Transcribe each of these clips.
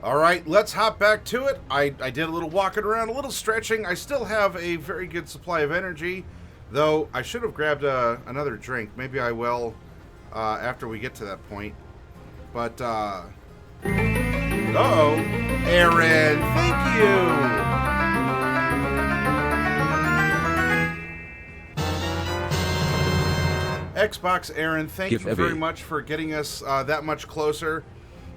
All right, let's hop back to it. I did a little walking around, a little stretching. I still have a very good supply of energy, though I should have grabbed another drink. Maybe I will after we get to that point. But, uh-oh. Aaron, thank you. Xbox Aaron, thank you very much for getting us that much closer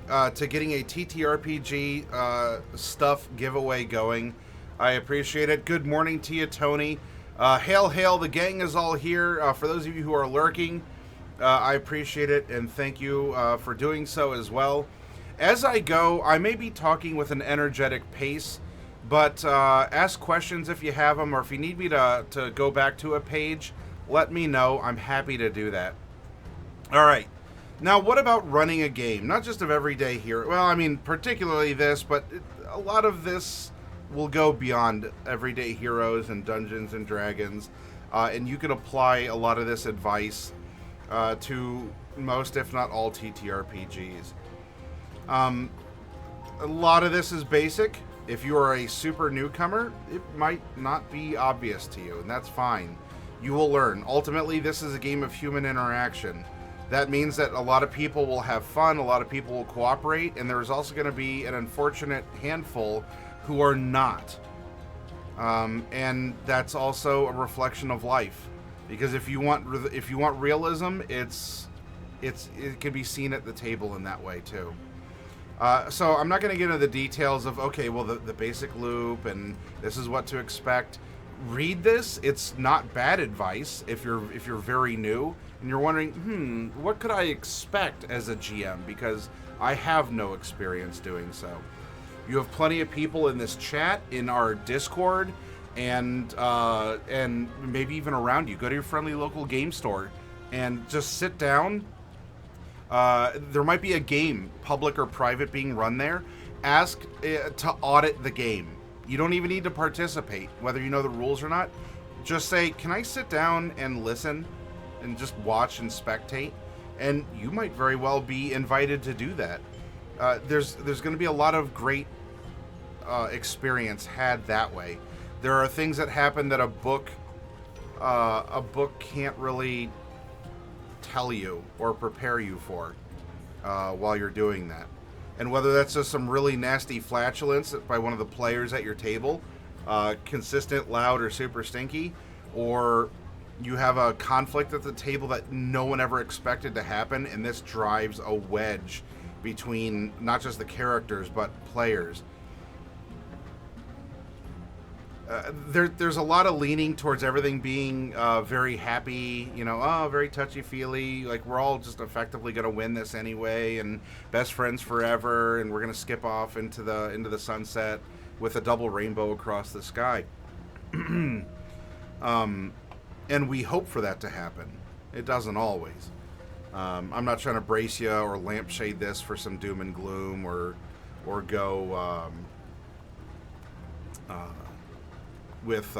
to getting a TTRPG stuff giveaway going. I appreciate it. Good morning to you, Tony. Hail, hail, the gang is all here. For those of you who are lurking, I appreciate it, and thank you for doing so as well. As I go, I may be talking with an energetic pace, but ask questions if you have them, or if you need me to go back to a page, let me know. I'm happy to do that. All right. Now, what about running a game? Not just of Everyday Hero. Well, I mean, particularly this, but a lot of this will go beyond Everyday Heroes and Dungeons and Dragons, and you can apply a lot of this advice to most, if not all, TTRPGs. A lot of this is basic. If you are a super newcomer, it might not be obvious to you, and that's fine. You will learn. Ultimately, this is a game of human interaction. That means that a lot of people will have fun, a lot of people will cooperate, and there's also going to be an unfortunate handful who are not. And that's also a reflection of life. Because if you want realism, it can be seen at the table in that way too. So I'm not going to get into the details of, okay, well, the basic loop and this is what to expect. Read this. It's not bad advice if you're very new and you're wondering, what could I expect as a GM? Because I have no experience doing so. You have plenty of people in this chat, in our Discord, and maybe even around you. Go to your friendly local game store and just sit down. There might be a game, public or private, being run there. Ask to audit the game. You don't even need to participate, whether you know the rules or not. Just say, can I sit down and listen and just watch and spectate? And you might very well be invited to do that. There's going to be a lot of great experience had that way. There are things that happen that a book can't really tell you or prepare you for while you're doing that. And whether that's just some really nasty flatulence by one of the players at your table, consistent, loud, or super stinky, or you have a conflict at the table that no one ever expected to happen, and this drives a wedge between not just the characters, but players. There's a lot of leaning towards everything being very happy, very touchy-feely, like we're all just effectively going to win this anyway, and best friends forever, and we're going to skip off into the sunset with a double rainbow across the sky. And we hope for that to happen. It doesn't always. I'm not trying to brace you or lampshade this for some doom and gloom or go with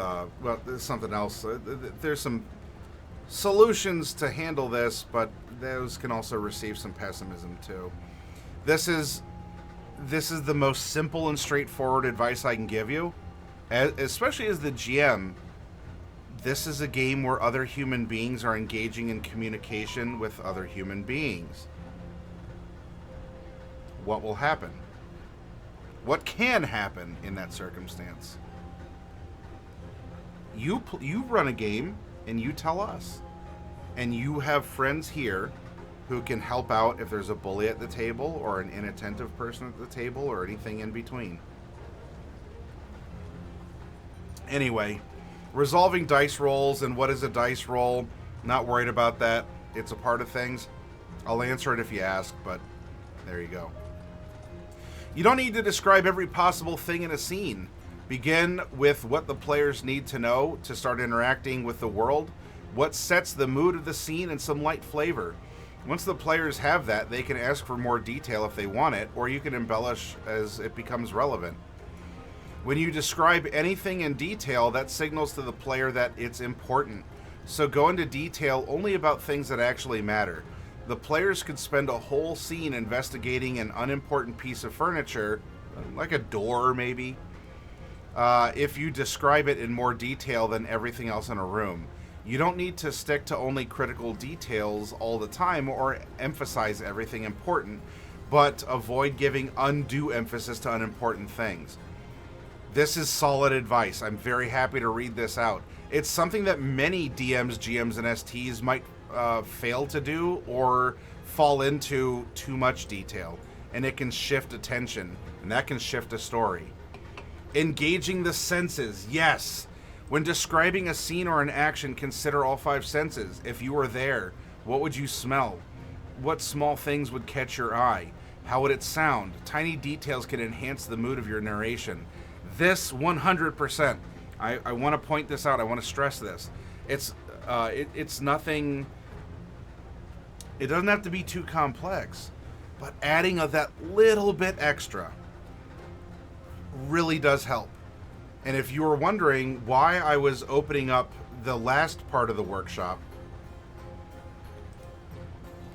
there's something else. There's some solutions to handle this, but those can also receive some pessimism too. This is the most simple and straightforward advice I can give you, especially as the GM. This is a game where other human beings are engaging in communication with other human beings. What will happen? What can happen in that circumstance? You run a game and you tell us. And you have friends here who can help out if there's a bully at the table or an inattentive person at the table or anything in between. Anyway, resolving dice rolls and what is a dice roll, not worried about that. It's a part of things. I'll answer it if you ask, but there you go. You don't need to describe every possible thing in a scene. Begin with what the players need to know to start interacting with the world, what sets the mood of the scene, and some light flavor. Once the players have that, they can ask for more detail if they want it, or you can embellish as it becomes relevant. When you describe anything in detail, that signals to the player that it's important. So go into detail only about things that actually matter. The players could spend a whole scene investigating an unimportant piece of furniture, like a door maybe, if you describe it in more detail than everything else in a room. You don't need to stick to only critical details all the time or emphasize everything important, but avoid giving undue emphasis to unimportant things. This is solid advice. I'm very happy to read this out. It's something that many DMs, GMs, and STs might fail to do or fall into too much detail, and it can shift attention, and that can shift a story. Engaging the senses, yes. When describing a scene or an action, consider all 5 senses. If you were there, what would you smell? What small things would catch your eye? How would it sound? Tiny details can enhance the mood of your narration. This 100%. I want to point this out. I want to stress this. It's nothing. It doesn't have to be too complex, but adding of that little bit extra really does help. And if you were wondering why I was opening up the last part of the workshop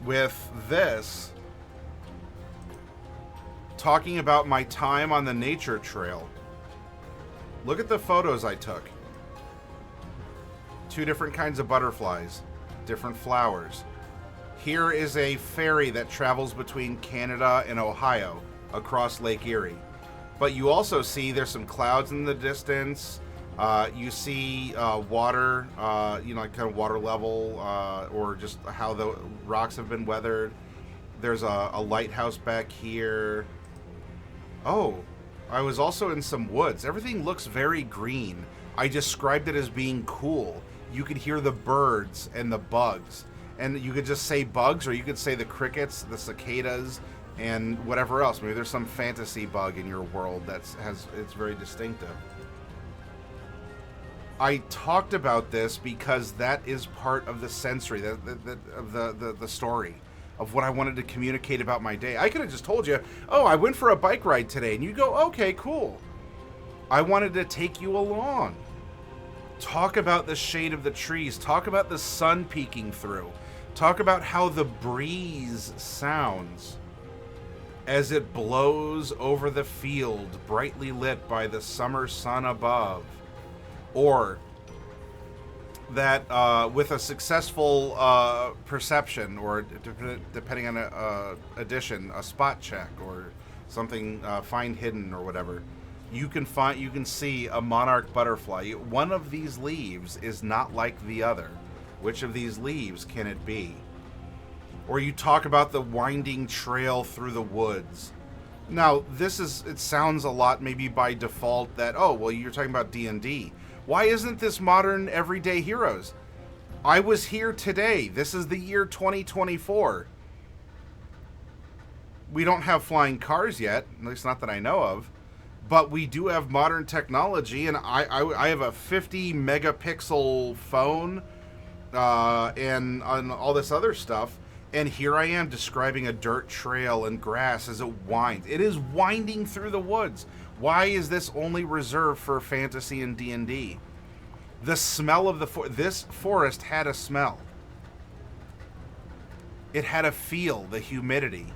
with this, talking about my time on the nature trail, look at the photos I took. 2 different kinds of butterflies, different flowers. Here is a ferry that travels between Canada and Ohio across Lake Erie. But you also see there's some clouds in the distance. You see water, like kind of water level, or just how the rocks have been weathered. There's a lighthouse back here. Oh, I was also in some woods. Everything looks very green. I described it as being cool. You could hear the birds and the bugs. And you could just say bugs, or you could say the crickets, the cicadas, and whatever else. Maybe there's some fantasy bug in your world it's very distinctive. I talked about this because that is part of the sensory, of the story of what I wanted to communicate about my day. I could have just told you, oh, I went for a bike ride today, and you go, okay, cool. I wanted to take you along. Talk about the shade of the trees. Talk about the sun peeking through. Talk about how the breeze sounds as it blows over the field, brightly lit by the summer sun above. Or that with a successful perception, or depending on addition, a spot check or something, find hidden or whatever, you can see a monarch butterfly. One of these leaves is not like the other. Which of these leaves can it be? Or you talk about the winding trail through the woods. Now, it sounds a lot maybe by default that, oh, well, you're talking about D&D. Why isn't this modern everyday heroes? I was here today. This is the year 2024. We don't have flying cars yet, at least not that I know of. But we do have modern technology, and I have a 50 megapixel phone and all this other stuff. And here I am describing a dirt trail and grass as it winds. It is winding through the woods. Why is this only reserved for fantasy and D&D? The smell of this forest had a smell. It had a feel, the humidity,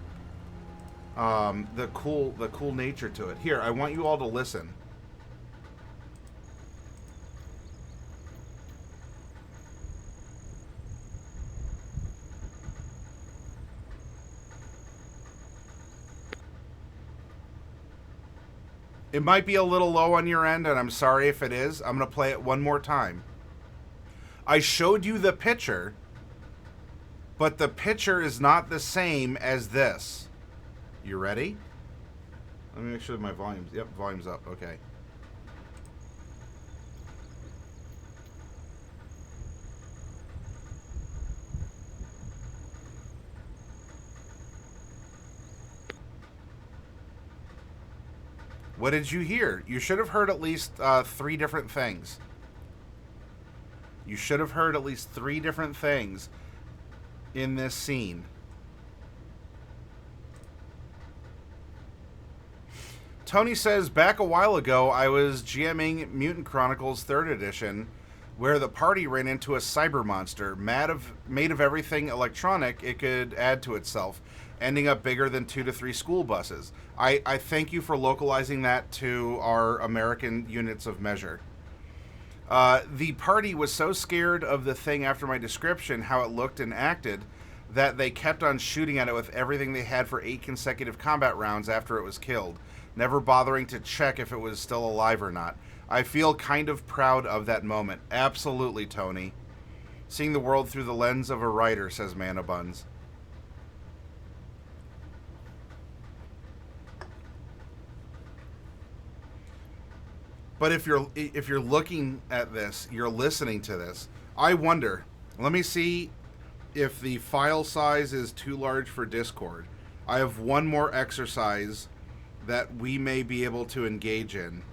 the cool nature to it. Here, I want you all to listen. It might be a little low on your end, and I'm sorry if it is. I'm going to play it one more time. I showed you the picture, but the picture is not the same as this. You ready? Let me make sure that my volume's... Yep, volume's up. Okay. What did you hear? You should have heard at least 3 different things. You should have heard at least 3 different things in this scene. Tony says, back a while ago, I was GMing Mutant Chronicles 3rd Edition where the party ran into a cyber monster made of everything electronic it could add to itself, ending up bigger than 2 to 3 school buses. I thank you for localizing that to our American units of measure. The party was so scared of the thing after my description, how it looked and acted, that they kept on shooting at it with everything they had for 8 consecutive combat rounds after it was killed, never bothering to check if it was still alive or not. I feel kind of proud of that moment. Absolutely, Tony. Seeing the world through the lens of a writer, says Mana Buns. But if you're looking at this, you're listening to this, I wonder, let me see if the file size is too large for Discord. I have one more exercise that we may be able to engage in.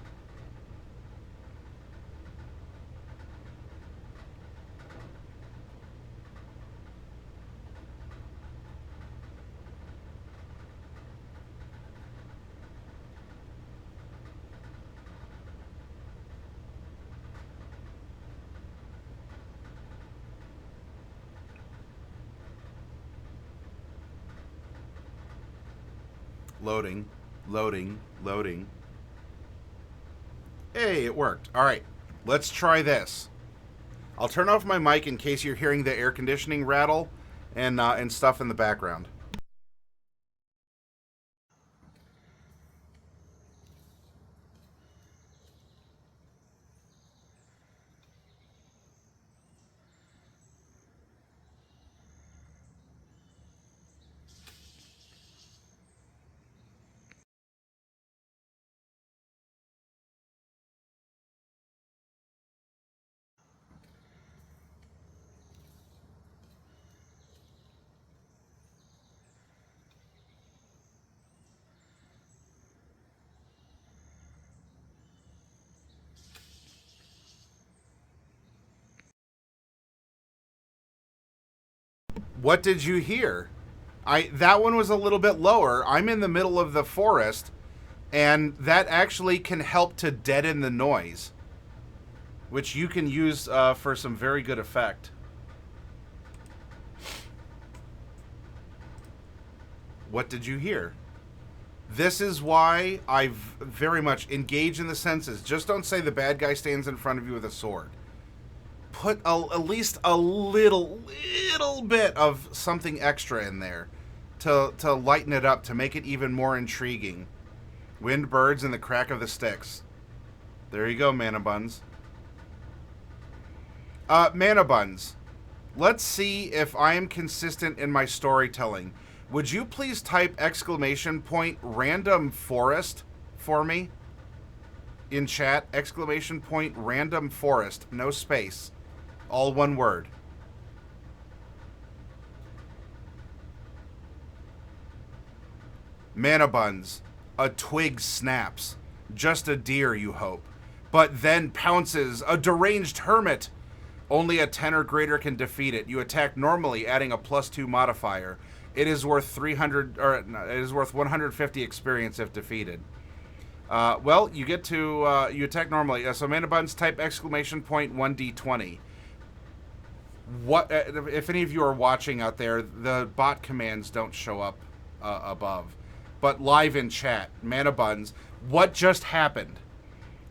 Loading, loading, loading. Hey, it worked. All right, let's try this. I'll turn off my mic in case you're hearing the air conditioning rattle and stuff in the background. What did you hear? That one was a little bit lower. I'm in the middle of the forest, and that actually can help to deaden the noise, which you can use for some very good effect. What did you hear? This is why I very much engage in the senses. Just don't say the bad guy stands in front of you with a sword. Put at least a little bit of something extra in there to lighten it up, to make it even more intriguing. Wind, birds, and the crack of the sticks. There you go, Mana Buns. Mana Buns, let's see if I am consistent in my storytelling. Would you please type !random forest for me in chat? !random forest, no space. All one word. Mana Buns, a twig snaps. Just a deer, you hope. But then pounces a deranged hermit. Only a 10 or greater can defeat it. You attack normally, adding a +2 modifier. It is worth 300, or it is worth 150 experience if defeated. Well, you get to you attack normally. So Mana Buns, type !1d20. What if any of you are watching out there? The bot commands don't show up above, but live in chat, Mana Buns, what just happened?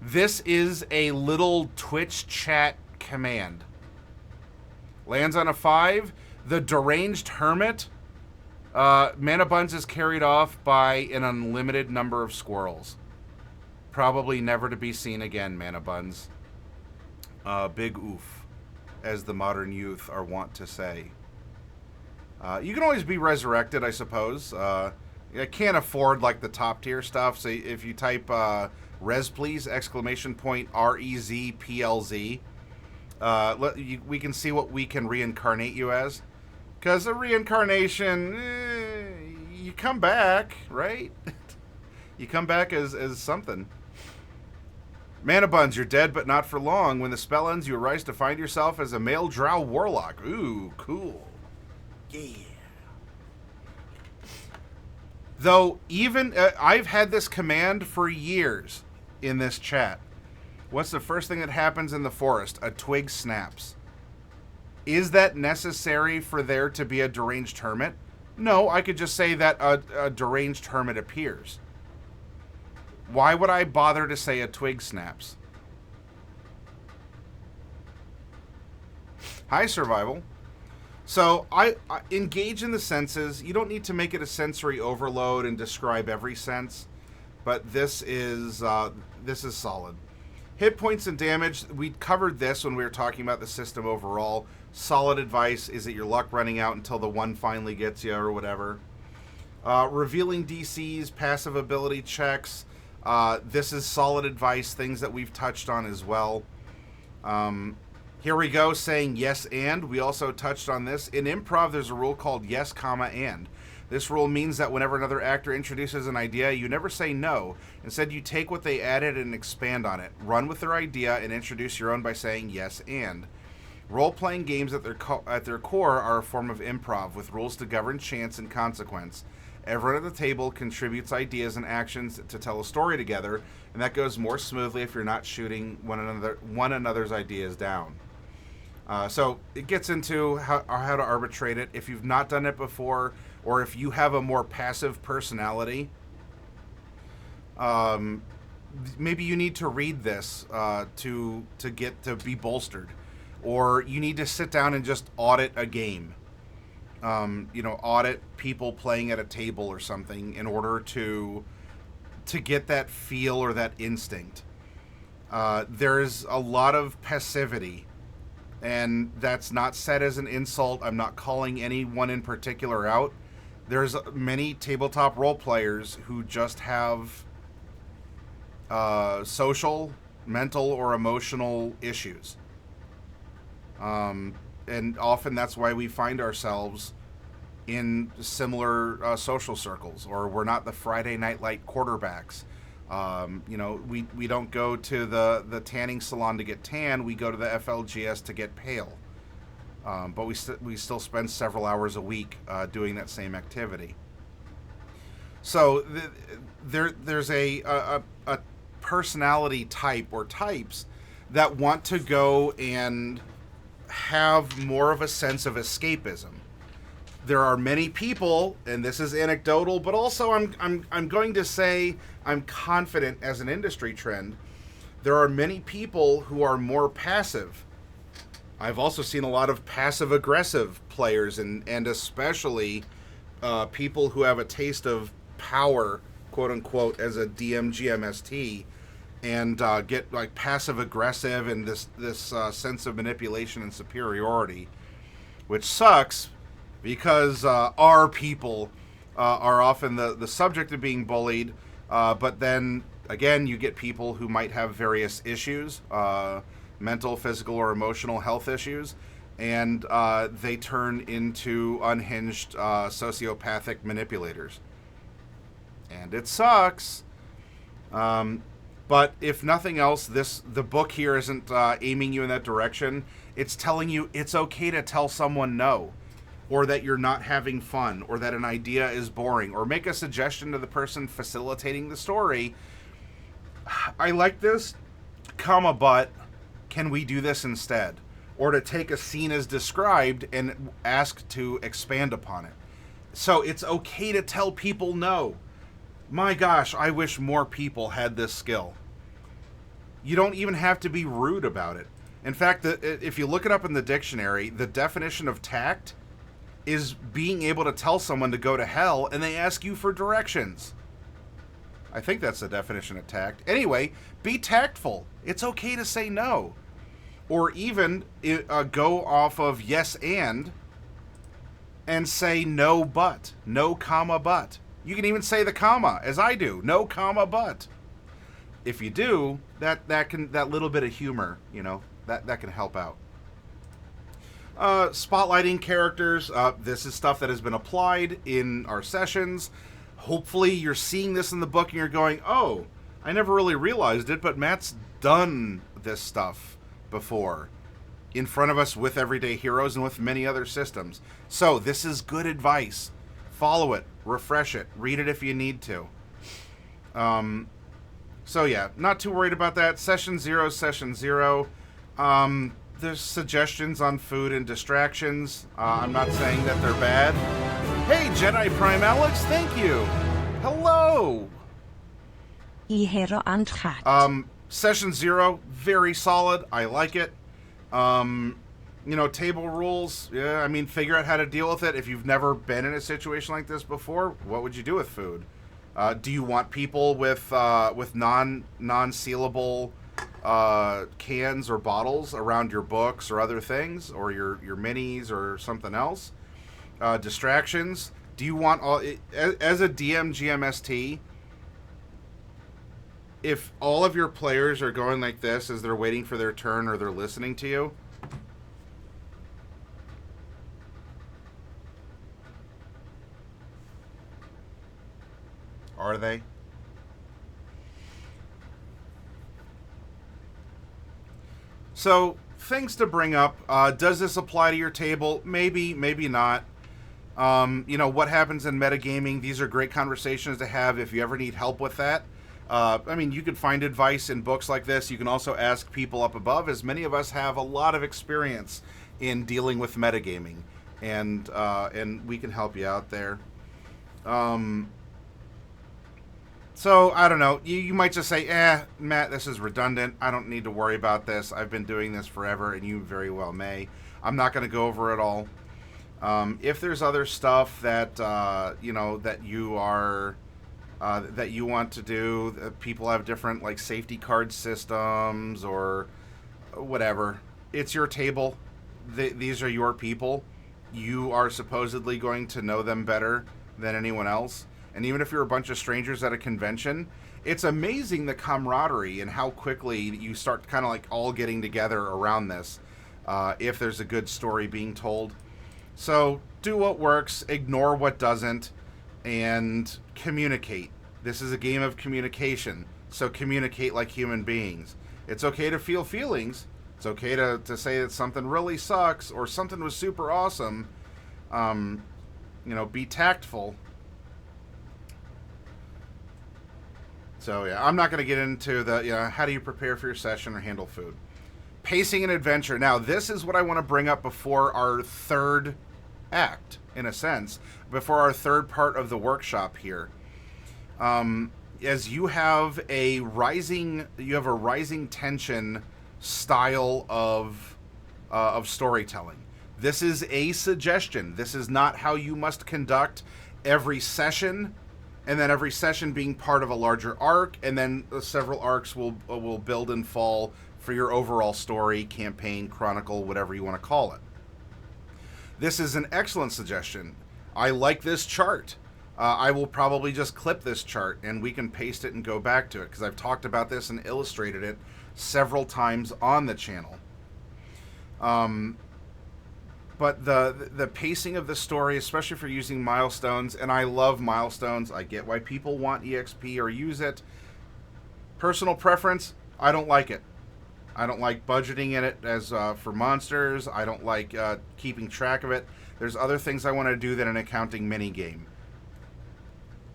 This is a little Twitch chat command. Lands on a 5. The deranged hermit. Mana Buns is carried off by an unlimited number of squirrels. Probably never to be seen again, Mana Buns. Big oof, as the modern youth are wont to say. You can always be resurrected, I suppose. I can't afford like the top tier stuff, so if you type res please, !REZPLZ, we can see what we can reincarnate you as. Because a reincarnation, you come back, right? You come back as something. Mana Buns, you're dead, but not for long. When the spell ends, you arise to find yourself as a male drow warlock. Ooh, cool. Yeah. Though, even, I've had this command for years in this chat. What's the first thing that happens in the forest? A twig snaps. Is that necessary for there to be a deranged hermit? No, I could just say that a deranged hermit appears. Why would I bother to say a twig snaps? Hi, Survival. So, I engage in the senses. You don't need to make it a sensory overload and describe every sense, but this is solid. Hit points and damage, we covered this when we were talking about the system overall. Solid advice is that your luck running out until the one finally gets you or whatever. Revealing DCs, passive ability checks. This is solid advice, things that we've touched on as well. Here we go, saying yes and. We also touched on this. In improv, there's a rule called yes, comma, and. This rule means that whenever another actor introduces an idea, you never say no. Instead, you take what they added and expand on it. Run with their idea and introduce your own by saying yes and. Role-playing games at their core are a form of improv, with rules to govern chance and consequence. Everyone at the table contributes ideas and actions to tell a story together, and that goes more smoothly if you're not shooting one another's ideas down. So it gets into how to arbitrate it. If you've not done it before, or if you have a more passive personality, maybe you need to read this to be bolstered, or you need to sit down and just audit a game. Audit people playing at a table or something in order to get that feel or that instinct. There's a lot of passivity, and that's not said as an insult. I'm not calling anyone in particular out. There's many tabletop role players who just have social, mental, or emotional issues. And often that's why we find ourselves in similar social circles, or we're not the Friday Night Light quarterbacks. We don't go to the tanning salon to get tan. We go to the FLGS to get pale. But we still spend several hours a week doing that same activity. So there's a personality type or types that want to go and have more of a sense of escapism. There are many people, and this is anecdotal, but also I'm going to say I'm confident as an industry trend. There are many people who are more passive. I've also seen a lot of passive-aggressive players, and especially people who have a taste of power, quote-unquote, as a DM GMST, and get like passive-aggressive and this sense of manipulation and superiority, which sucks because our people are often the subject of being bullied, but then, again, you get people who might have various issues, mental, physical, or emotional health issues, and they turn into unhinged sociopathic manipulators. And it sucks. But if nothing else, the book here isn't aiming you in that direction. It's telling you it's okay to tell someone no, or that you're not having fun, or that an idea is boring, or make a suggestion to the person facilitating the story. I like this, but can we do this instead? Or to take a scene as described and ask to expand upon it. So it's okay to tell people no. My gosh, I wish more people had this skill. You don't even have to be rude about it. In fact, if you look it up in the dictionary, the definition of tact is being able to tell someone to go to hell and they ask you for directions. I think that's the definition of tact. Anyway, be tactful. It's okay to say no. Or even go off of yes and say no but. No comma but. You can even say the comma, as I do. No comma but. If you do, that little bit of humor, that can help out. Spotlighting characters. This is stuff that has been applied in our sessions. Hopefully you're seeing this in the book and you're going, oh, I never really realized it, but Matt's done this stuff before in front of us with Everyday Heroes and with many other systems. So this is good advice. Follow it, refresh it, read it if you need to. So yeah, not too worried about that. Session 0 is Session 0. There's suggestions on food and distractions. I'm not saying that they're bad. Hey, Jedi Prime Alex, thank you. Hello. Session 0, very solid. I like it. Table rules. Yeah, I mean, figure out how to deal with it. If you've never been in a situation like this before, what would you do with food? Do you want people with non-sealable cans or bottles around your books or other things, or your minis or something else? Distractions. Do you want as a DM GMST? If all of your players are going like this as they're waiting for their turn or they're listening to you, are they? So, things to bring up. Does this apply to your table? Maybe, maybe not. What happens in metagaming? These are great conversations to have if you ever need help with that. You can find advice in books like this. You can also ask people up above, as many of us have a lot of experience in dealing with metagaming, and we can help you out there. So, I don't know. You might just say, Matt, this is redundant. I don't need to worry about this. I've been doing this forever, and you very well may. I'm not going to go over it all. If there's other stuff that, that you are... that you want to do. People have different safety card systems or whatever. It's your table. These are your people. You are supposedly going to know them better than anyone else. And even if you're a bunch of strangers at a convention, it's amazing the camaraderie and how quickly you start kind of all getting together around this if there's a good story being told. So do what works, ignore what doesn't, and communicate. This is a game of communication, so communicate like human beings. It's okay to feel feelings. It's okay to say that something really sucks or something was super awesome. Be tactful. So yeah, I'm not going to get into the how do you prepare for your session or handle food. Pacing and adventure. Now, this is what I want to bring up before our third act, in a sense, before our third part of the workshop here. As you have a rising tension style of storytelling. This is a suggestion. This is not how you must conduct every session, and then every session being part of a larger arc, and then several arcs will build and fall for your overall story, campaign, chronicle, whatever you want to call it. This is an excellent suggestion. I like this chart. I will probably just clip this chart and we can paste it and go back to it, because I've talked about this and illustrated it several times on the channel. But the pacing of the story, especially for using milestones, and I love milestones. I get why people want EXP or use it. Personal preference, I don't like it. I don't like budgeting in it as for monsters. I don't like keeping track of it. There's other things I want to do than an accounting minigame.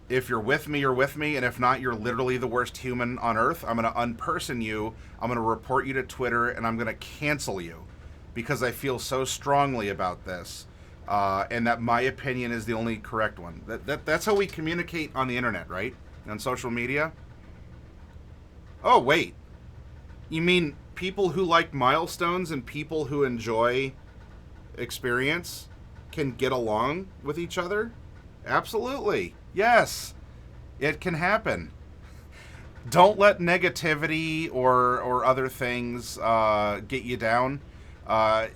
If you're with me, you're with me, and if not, you're literally the worst human on Earth. I'm going to unperson you, I'm going to report you to Twitter, and I'm going to cancel you, because I feel so strongly about this, and that my opinion is the only correct one. That's how we communicate on the internet, right? On social media? Oh, wait. You mean people who like milestones and people who enjoy experience can get along with each other? Absolutely. Yes. It can happen. Don't let negativity or other things get you down. Yeah,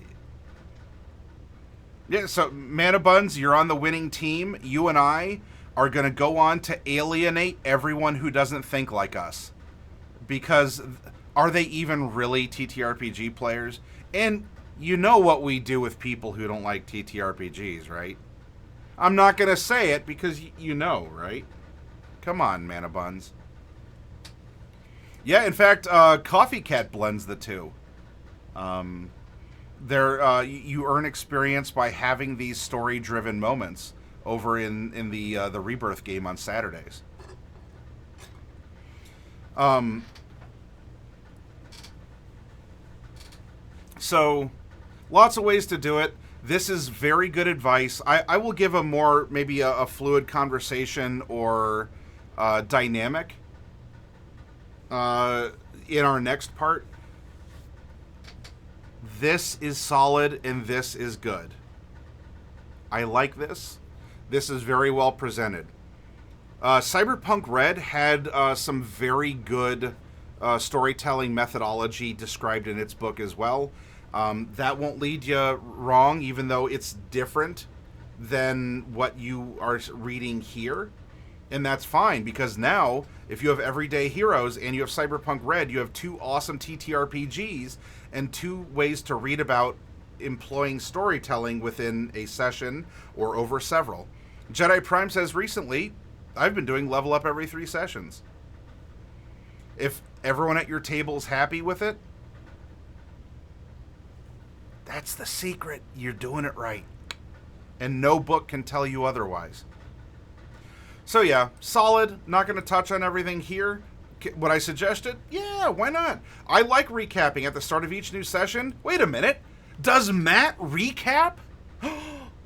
so Mana Buns, you're on the winning team. You and I are going to go on to alienate everyone who doesn't think like us. Because are they even really TTRPG players? And you know what we do with people who don't like TTRPGs, right? I'm not going to say it because you know, right? Come on, Mana Buns. Yeah, in fact, Coffee Cat blends the two. You earn experience by having these story-driven moments over in the Rebirth game on Saturdays. Um, so, lots of ways to do it. This is very good advice. I will give a more, maybe a fluid conversation or dynamic in our next part. This is solid and this is good. I like this. This is very well presented. Cyberpunk Red had some very good storytelling methodology described in its book as well. That won't lead you wrong, even though it's different than what you are reading here. And that's fine, because now, if you have Everyday Heroes and you have Cyberpunk Red, you have two awesome TTRPGs and two ways to read about employing storytelling within a session or over several. Jedi Prime says recently, I've been doing level up every 3 sessions. If everyone at your table's happy with it, that's the secret. You're doing it right. And no book can tell you otherwise. So yeah, solid. Not going to touch on everything here. Would I suggest it? Yeah, why not? I like recapping at the start of each new session. Wait a minute. Does Matt recap?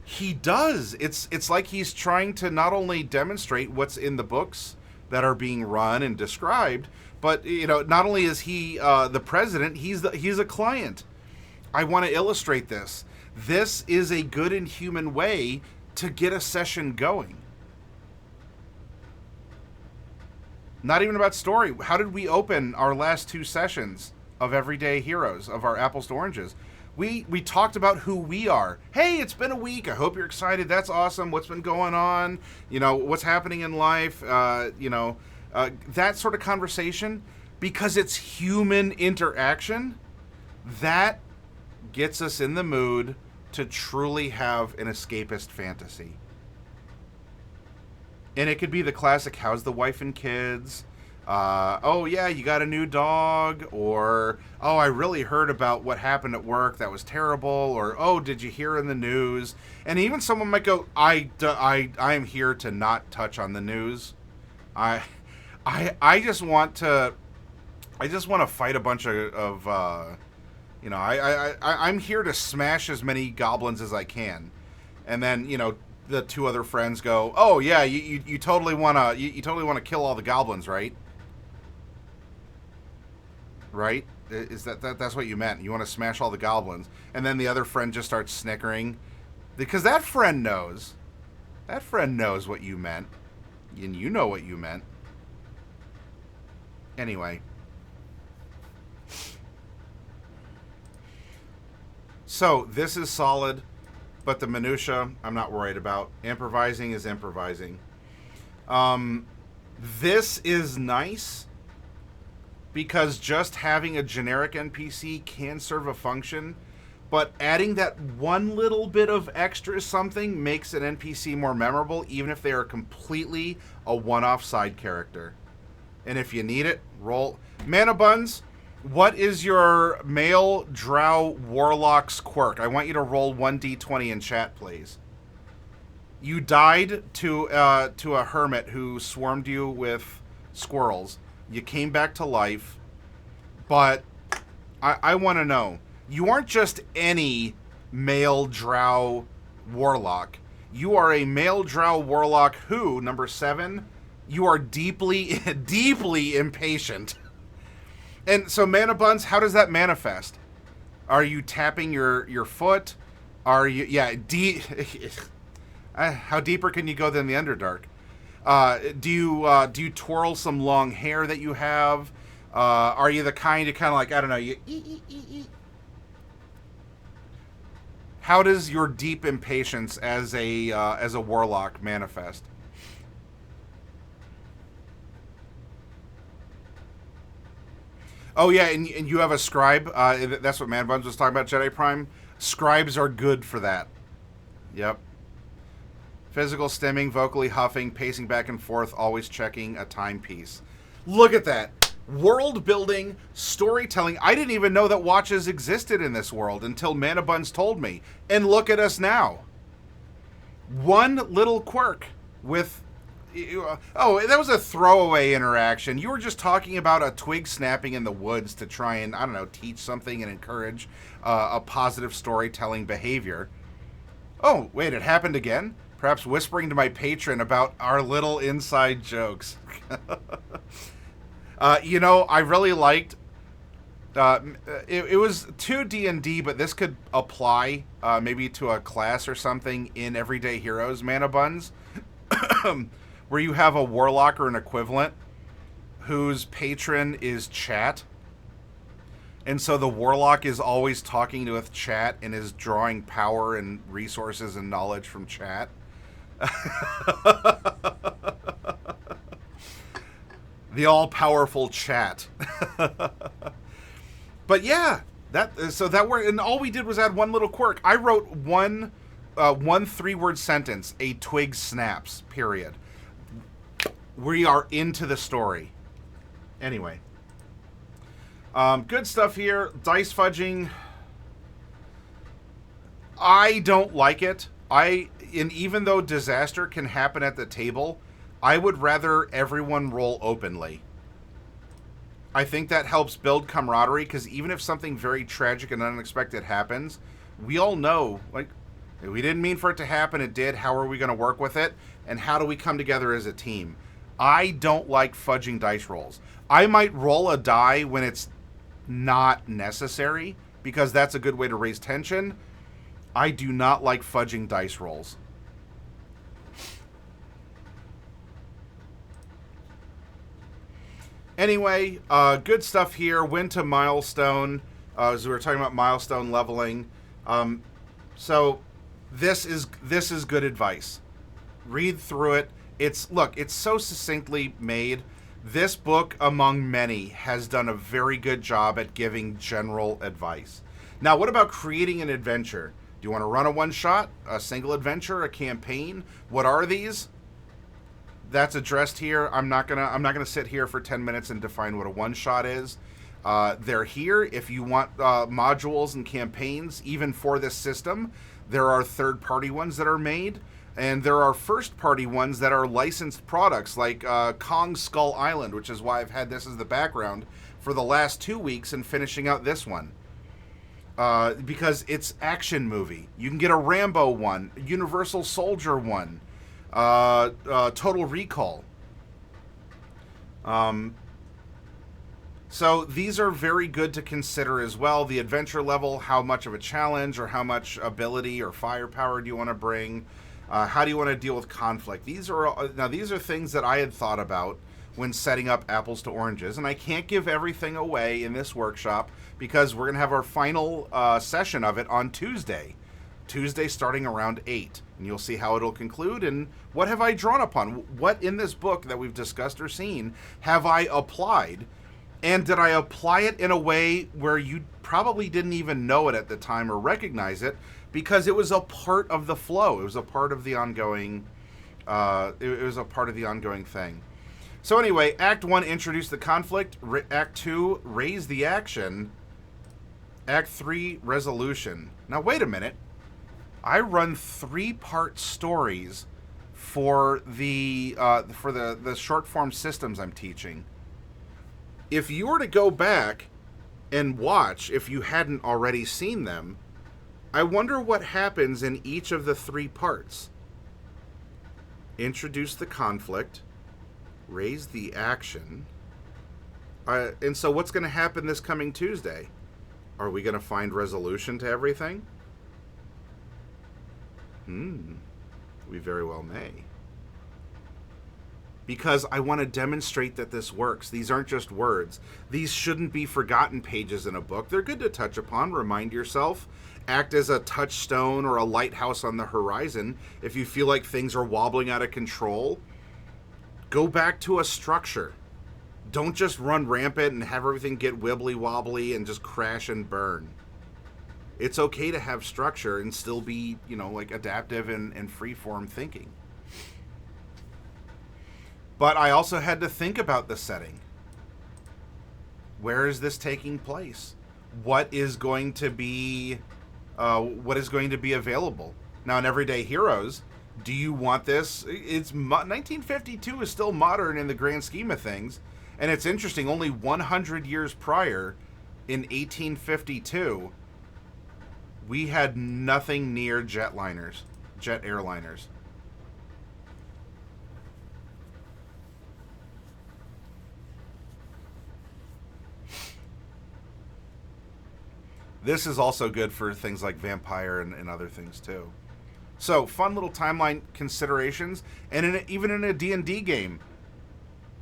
He does. It's like he's trying to not only demonstrate what's in the books that are being run and described, but not only is he the president, he's a client. I want to illustrate this. This is a good and human way to get a session going. Not even about story. How did we open our last 2 sessions of Everyday Heroes, of our apples to oranges? We talked about who we are. Hey, it's been a week. I hope you're excited. That's awesome. What's been going on? What's happening in life? That sort of conversation. Because it's human interaction, that gets us in the mood to truly have an escapist fantasy. And it could be the classic, how's the wife and kids? Oh yeah, you got a new dog? Or, oh, I really heard about what happened at work. That was terrible. Or, oh, did you hear in the news? And even someone might go, I am here to not touch on the news. I just want to fight a bunch of I'm here to smash as many goblins as I can. And then, the 2 other friends go, oh yeah, you totally wanna kill all the goblins, right? Right? Is that's what you meant? You want to smash all the goblins? And then the other friend just starts snickering, because that friend knows. That friend knows what you meant, and you know what you meant. Anyway. So this is solid. But the minutia, I'm not worried about. Improvising is improvising. This is nice because just having a generic NPC can serve a function, but adding that one little bit of extra something makes an NPC more memorable, even if they are completely a one-off side character. And if you need it, roll. Mana Buns, what is your male drow warlock's quirk? I want you to roll 1d20 in chat, please. You died to a hermit who swarmed you with squirrels. You came back to life, but I want to know. You aren't just any male drow warlock. You are a male drow warlock who, number 7, you are deeply, deeply impatient. And so, Mana Buns, how does that manifest? Are you tapping your foot? Are you, yeah, how deeper can you go than the Underdark? Do you twirl some long hair that you have? Are you the kind to kind of like, I don't know, you How does your deep impatience as a warlock manifest? Oh yeah, and you have a scribe. That's what Man Buns was talking about, Jedi Prime. Scribes are good for that. Yep. Physical stimming, vocally huffing, pacing back and forth, always checking a timepiece. Look at that. World building, storytelling. I didn't even know that watches existed in this world until Mana Buns told me. And look at us now. One little quirk with Oh, that was a throwaway interaction. You were just talking about a twig snapping in the woods to try and, I don't know, teach something and encourage a positive storytelling behavior. Oh, wait, it happened again? Perhaps whispering to my patron about our little inside jokes. I really liked... it was 2 D&D, but this could apply maybe to a class or something in Everyday Heroes Mana Buns, where you have a warlock or an equivalent whose patron is chat. And so the warlock is always talking with chat and is drawing power and resources and knowledge from chat. The all-powerful chat. But yeah, that worked, and all we did was add one little quirk. I wrote one 3-word sentence: a twig snaps. Period. We are into the story. Anyway, good stuff here. Dice fudging. I don't like it. Even though disaster can happen at the table, I would rather everyone roll openly. I think that helps build camaraderie, because even if something very tragic and unexpected happens, we all know, like, we didn't mean for it to happen, it did, how are we going to work with it, and how do we come together as a team? I don't like fudging dice rolls. I might roll a die when it's not necessary, because that's a good way to raise tension. I do not like fudging dice rolls. Anyway, good stuff here. Went to milestone, as we were talking about milestone leveling. So this is good advice. Read through it. It's so succinctly made. This book, among many, has done a very good job at giving general advice. Now, what about creating an adventure? Do you want to run a one-shot, a single adventure, a campaign? What are these? That's addressed here. I'm not gonna sit here for 10 minutes and define what a one-shot is. They're here if you want modules and campaigns, even for this system. There are third-party ones that are made, and there are first-party ones that are licensed products, like Kong Skull Island, which is why I've had this as the background for the last 2 weeks and finishing out this one. Because it's action movie. You can get a Rambo one, Universal Soldier one, Total Recall. So these are very good to consider as well. The adventure level, how much of a challenge or how much ability or firepower do you want to bring? How do you want to deal with conflict? These are things that I had thought about when setting up apples to oranges, and I can't give everything away in this workshop because we're going to have our final session of it on Tuesday starting around 8, and you'll see how it'll conclude and what have I drawn upon. What in this book that we've discussed or seen have I applied, and did I apply it in a way where you probably didn't even know it at the time or recognize it because it was a part of the flow. It was a part of the ongoing it was a part of the ongoing thing. So anyway, Act 1, introduce the conflict. Act 2, raise the action. Act 3, resolution. Now, wait a minute. I run 3-part stories for the short-form systems I'm teaching. If you were to go back and watch, if you hadn't already seen them, I wonder what happens in each of the 3 parts. Introduce the conflict. Raise the action. And so what's going to happen this coming Tuesday? Are we going to find resolution to everything? We very well may. Because I want to demonstrate that this works. These aren't just words. These shouldn't be forgotten pages in a book. They're good to touch upon, remind yourself, act as a touchstone or a lighthouse on the horizon. If you feel like things are wobbling out of control, go back to a structure. Don't just run rampant and have everything get wibbly-wobbly and just crash and burn. It's okay to have structure and still be, like adaptive and free-form thinking. But I also had to think about the setting. Where is this taking place? What is going to be available? Now, in Everyday Heroes, Do you want this? 1952 is still modern in the grand scheme of things, and it's interesting. Only 100 years prior, in 1852, we had nothing near jet airliners. This is also good for things like vampire and other things too. So, fun little timeline considerations, and even in a D&D game.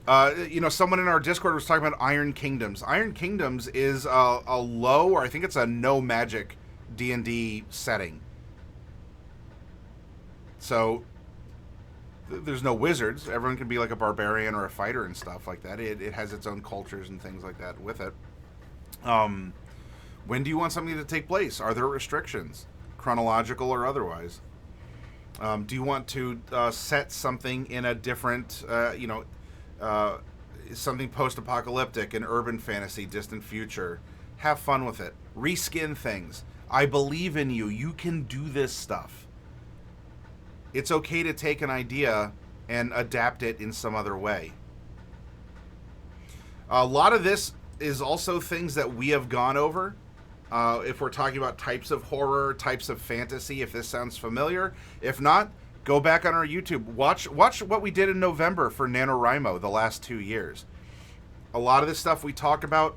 Someone in our Discord was talking about Iron Kingdoms. Iron Kingdoms is a low, or I think it's a no magic D&D setting. So, there's no wizards. Everyone can be like a barbarian or a fighter and stuff like that. It has its own cultures and things like that with it. When do you want something to take place? Are there restrictions, chronological or otherwise? Do you want to set something in a different, something post-apocalyptic, an urban fantasy, distant future? Have fun with it. Reskin things. I believe in you. You can do this stuff. It's okay to take an idea and adapt it in some other way. A lot of this is also things that we have gone over. If we're talking about types of horror, types of fantasy, if this sounds familiar. If not, go back on our YouTube. Watch what we did in November for NaNoWriMo the last 2 years. A lot of this stuff we talk about,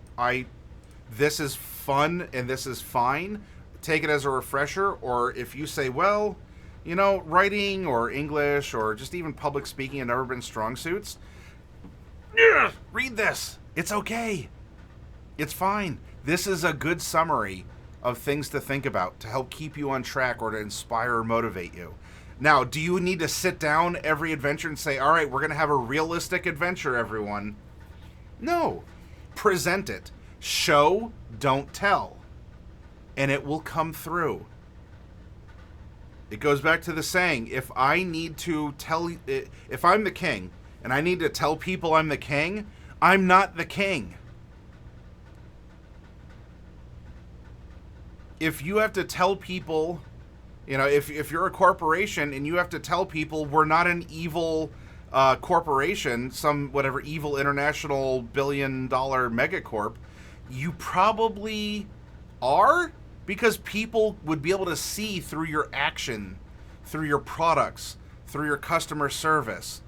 this is fun and this is fine. Take it as a refresher, or if you say, well, writing or English or just even public speaking have never been strong suits, read this. It's okay. It's fine. This is a good summary of things to think about to help keep you on track or to inspire or motivate you. Now, do you need to sit down every adventure and say, all right, we're going to have a realistic adventure, everyone? No. Present it. Show, don't tell. And it will come through. It goes back to the saying, if I'm the king and I need to tell people I'm the king, I'm not the king. If you have to tell people, if you're a corporation and you have to tell people we're not an evil corporation, some whatever evil international billion-dollar megacorp, you probably are, because people would be able to see through your action, through your products, through your customer service,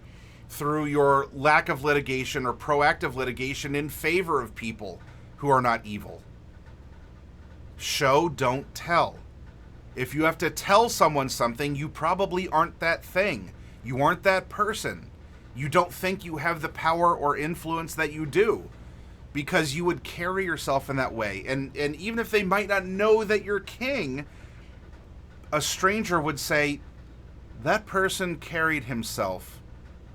through your lack of litigation or proactive litigation in favor of people who are not evil. Show, don't tell. If you have to tell someone something, you probably aren't that thing. You aren't that person. You don't think you have the power or influence that you do, because you would carry yourself in that way. And even if they might not know that you're king, a stranger would say, that person carried himself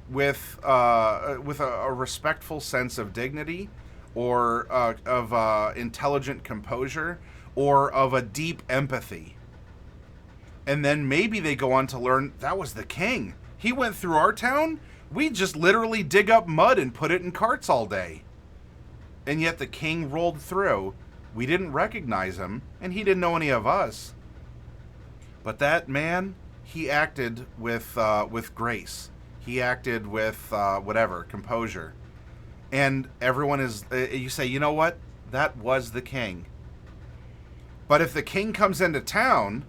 with a respectful sense of dignity, or of intelligent composure, or of a deep empathy. And then maybe they go on to learn, that was the king. He went through our town. We just literally dig up mud and put it in carts all day. And yet the king rolled through. We didn't recognize him, and he didn't know any of us. But that man, he acted with grace. He acted with composure. And everyone is, you say, you know what? That was the king. But if the king comes into town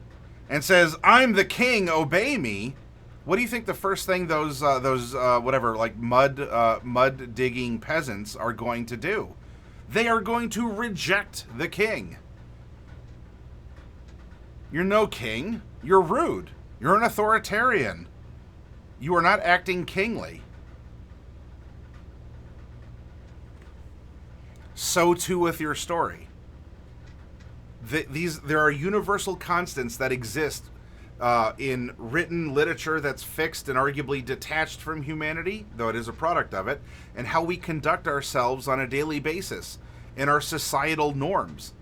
and says, I'm the king, obey me, what do you think the first thing those mud digging peasants are going to do? They are going to reject the king. You're no king. You're rude. You're an authoritarian. You are not acting kingly. So too with your story. There are universal constants that exist in written literature that's fixed and arguably detached from humanity, though it is a product of it, and how we conduct ourselves on a daily basis in our societal norms.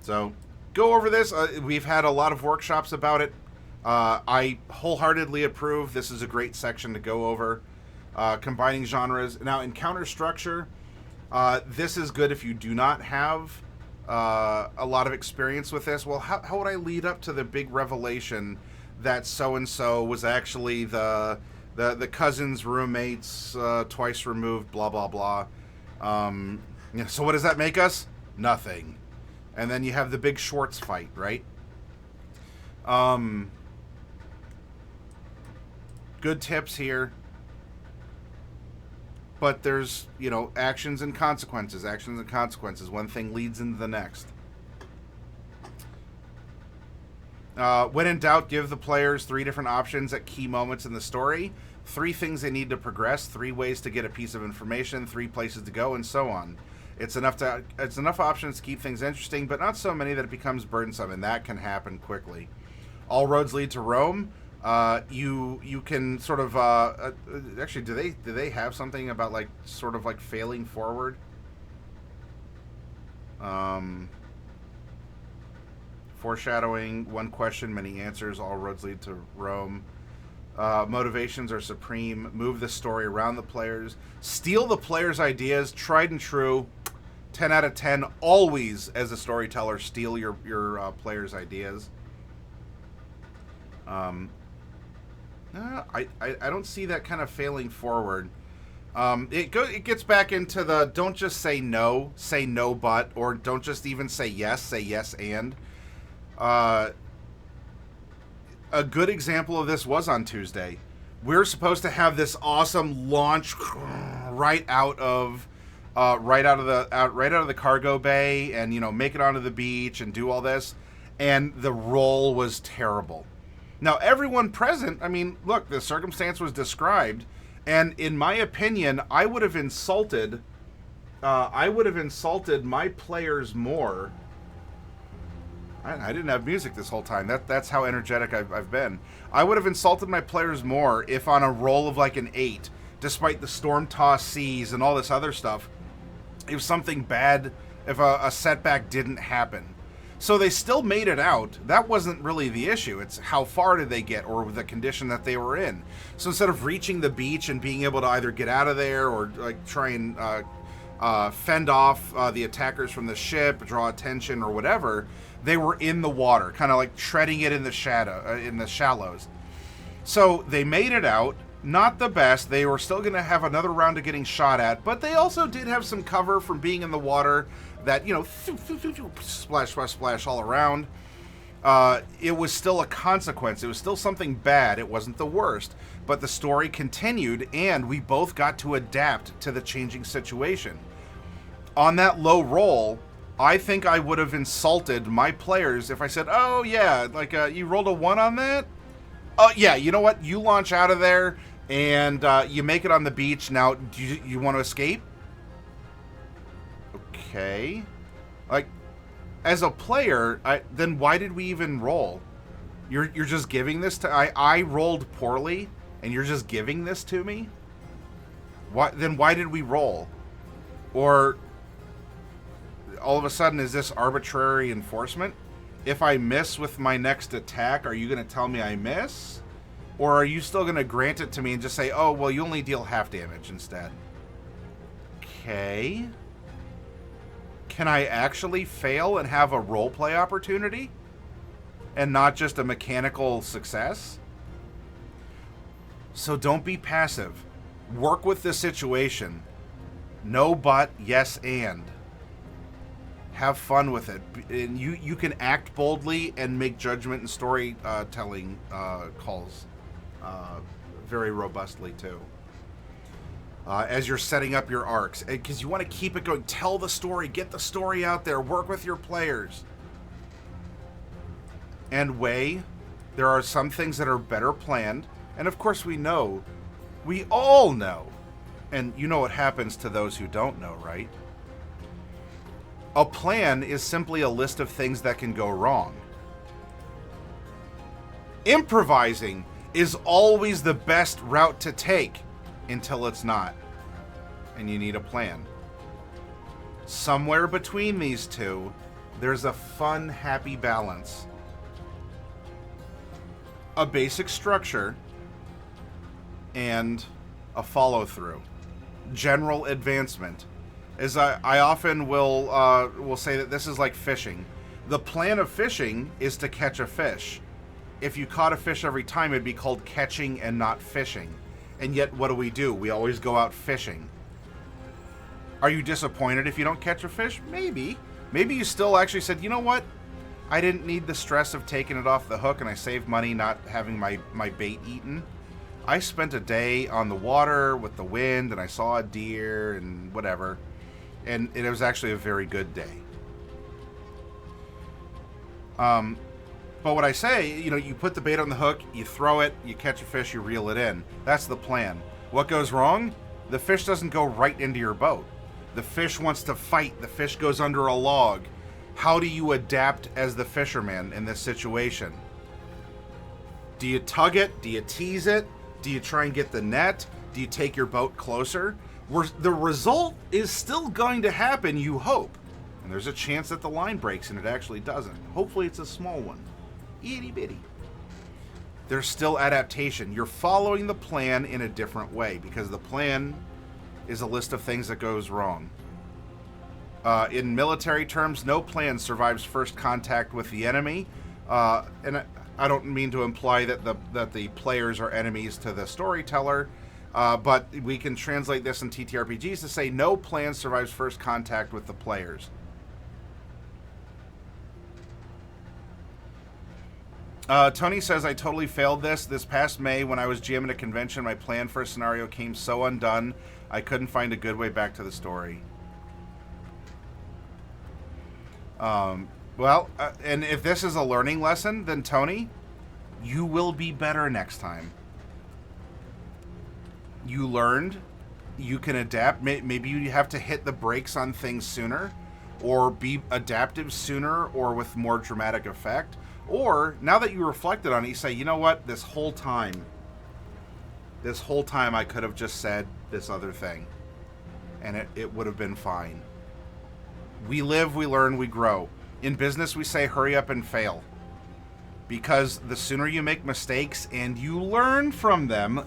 So go over this. We've had a lot of workshops about it. I wholeheartedly approve. This is a great section to go over. Combining genres. Now, encounter structure. This is good if you do not have a lot of experience with this. Well, how would I lead up to the big revelation that so and so was actually the cousin's roommates twice removed? Blah blah blah. So what does that make us? Nothing. And then you have the big Schwartz fight, right? Good tips here. But there's, actions and consequences. Actions and consequences. One thing leads into the next. When in doubt, give the players 3 different options at key moments in the story. 3 things they need to progress. 3 ways to get a piece of information. 3 places to go, and so on. It's enough options to keep things interesting, but not so many that it becomes burdensome, and that can happen quickly. All roads lead to Rome. You can sort of actually, do they have something about like sort of like failing forward? Foreshadowing, 1 question, many answers. All roads lead to Rome. Motivations are supreme. Move the story around the players. Steal the players' ideas. Tried and true. 10 out of 10. Always, as a storyteller, steal your players' ideas. I don't see that kind of failing forward. It gets back into the don't just say no but, or don't just even say yes and. A good example of this was on Tuesday. We're supposed to have this awesome launch right out of the cargo bay, and make it onto the beach and do all this, and the roll was terrible. Now, everyone present, look, the circumstance was described, and in my opinion, I would have insulted my players more. I didn't have music this whole time. That's how energetic I've been. I would have insulted my players more if on a roll of like an 8, despite the storm-tossed seas and all this other stuff, if something bad, if a setback didn't happen. So they still made it out. That wasn't really the issue. It's how far did they get, or the condition that they were in. So instead of reaching the beach and being able to either get out of there or like try and fend off the attackers from the ship, draw attention or whatever, they were in the water, kind of like treading it in the shallows. So they made it out. Not the best. They were still going to have another round of getting shot at, but they also did have some cover from being in the water that, splash, splash, splash all around. It was still a consequence. It was still something bad. It wasn't the worst. But the story continued, and we both got to adapt to the changing situation. On that low roll, I think I would have insulted my players if I said, oh, yeah, like, you rolled a 1 on that? Oh, yeah, you know what? You launch out of there, and you make it on the beach. Now, do you want to escape? Okay. Like, as a player, then why did we even roll? You're just giving this to... I rolled poorly, and you're just giving this to me? Then why did we roll? Or... all of a sudden, is this arbitrary enforcement? If I miss with my next attack, are you going to tell me I miss? Or are you still going to grant it to me and just say, oh, well, you only deal half damage instead? Okay. Can I actually fail and have a roleplay opportunity? And not just a mechanical success? So don't be passive. Work with the situation. No but, yes and. Have fun with it. And you can act boldly and make judgment and storytelling calls very robustly, too. As you're setting up your arcs. Because you want to keep it going. Tell the story. Get the story out there. Work with your players. And there are some things that are better planned. And of course we all know. And you know what happens to those who don't know, right? A plan is simply a list of things that can go wrong. Improvising is always the best route to take until it's not. And you need a plan. Somewhere between these two, there's a fun, happy balance. A basic structure and a follow-through. General advancement. is I often will say that this is like fishing. The plan of fishing is to catch a fish. If you caught a fish every time, it'd be called catching and not fishing. And yet, what do? We always go out fishing. Are you disappointed if you don't catch a fish? Maybe. Maybe you still actually said, you know what? I didn't need the stress of taking it off the hook, and I saved money not having my bait eaten. I spent a day on the water with the wind, and I saw a deer and whatever. And it was actually a very good day. But what I say, you put the bait on the hook, you throw it, you catch a fish, you reel it in. That's the plan. What goes wrong? The fish doesn't go right into your boat. The fish wants to fight. The fish goes under a log. How do you adapt as the fisherman in this situation? Do you tug it? Do you tease it? Do you try and get the net? Do you take your boat closer? The result is still going to happen, you hope. And there's a chance that the line breaks and it actually doesn't. Hopefully it's a small one. Itty bitty. There's still adaptation. You're following the plan in a different way because the plan is a list of things that goes wrong. In military terms, no plan survives first contact with the enemy. And I don't mean to imply that the players are enemies to the storyteller, but we can translate this in TTRPGs to say no plan survives first contact with the players. Tony says, I totally failed this past May when I was GMing a convention. My plan for a scenario came so undone, I couldn't find a good way back to the story. And if this is a learning lesson, then Tony, you will be better next time. You learned, you can adapt. Maybe you have to hit the brakes on things sooner, or be adaptive sooner, or with more dramatic effect. Or, now that you reflected on it, you say, you know what, this whole time I could have just said this other thing, and it would have been fine. We live, we learn, we grow. In business, we say hurry up and fail. Because the sooner you make mistakes and you learn from them,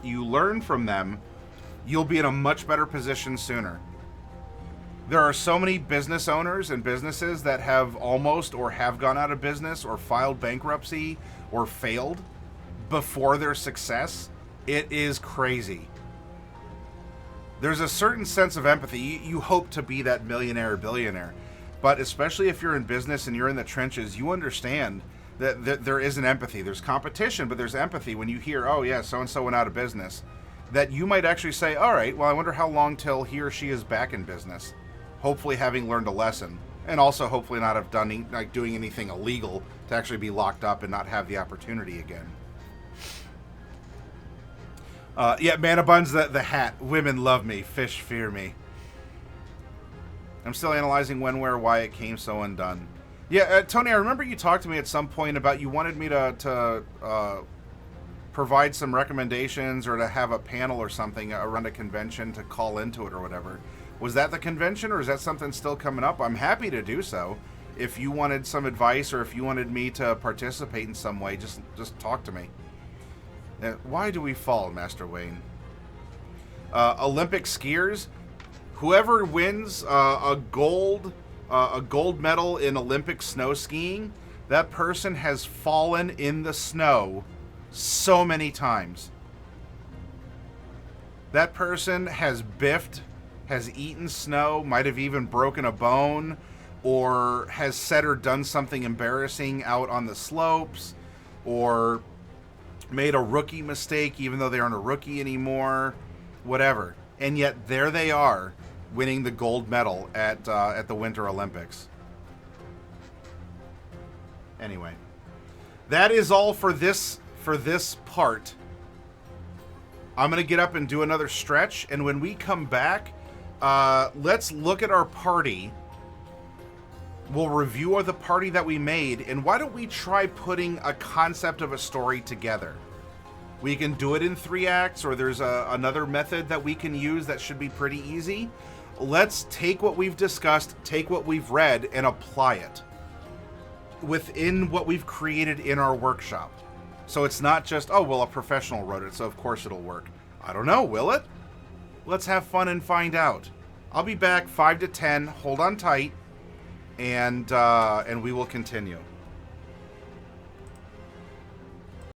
you'll be in a much better position sooner. There are so many business owners and businesses that have almost or have gone out of business or filed bankruptcy or failed before their success. It is crazy. There's a certain sense of empathy. You hope to be that millionaire or billionaire. But especially if you're in business and you're in the trenches, you understand that there is an empathy. There's competition, but there's empathy when you hear, oh yeah, so-and-so went out of business. That you might actually say, all right, well, I wonder how long till he or she is back in business. Hopefully having learned a lesson. And also hopefully not have done doing anything illegal to actually be locked up and not have the opportunity again. Mana Buns, the hat. Women love me. Fish fear me. I'm still analyzing when, where, why it came so undone. Yeah, Tony, I remember you talked to me at some point about you wanted me to provide some recommendations or to have a panel or something around a convention to call into it or whatever. Was that the convention, or is that something still coming up? I'm happy to do so. If you wanted some advice or if you wanted me to participate in some way, just talk to me. Why do we fall, Master Wayne? Olympic skiers, whoever wins a gold medal in Olympic snow skiing, that person has fallen in the snow so many times. That person has biffed, has eaten snow, might have even broken a bone, or has said or done something embarrassing out on the slopes, or made a rookie mistake even though they aren't a rookie anymore, whatever. And yet there they are, winning the gold medal at the Winter Olympics. Anyway, that is all for this part. I'm going to get up and do another stretch, and when we come back, let's look at our party. We'll review the party that we made, and why don't we try putting a concept of a story together? We can do it in 3 acts, or there's another method that we can use that should be pretty easy. Let's take what we've discussed, take what we've read, and apply it within what we've created in our workshop. So it's not just, oh, well, a professional wrote it, so of course it'll work. I don't know, will it? Let's have fun and find out. I'll be back 5 to 10. Hold on tight, and we will continue.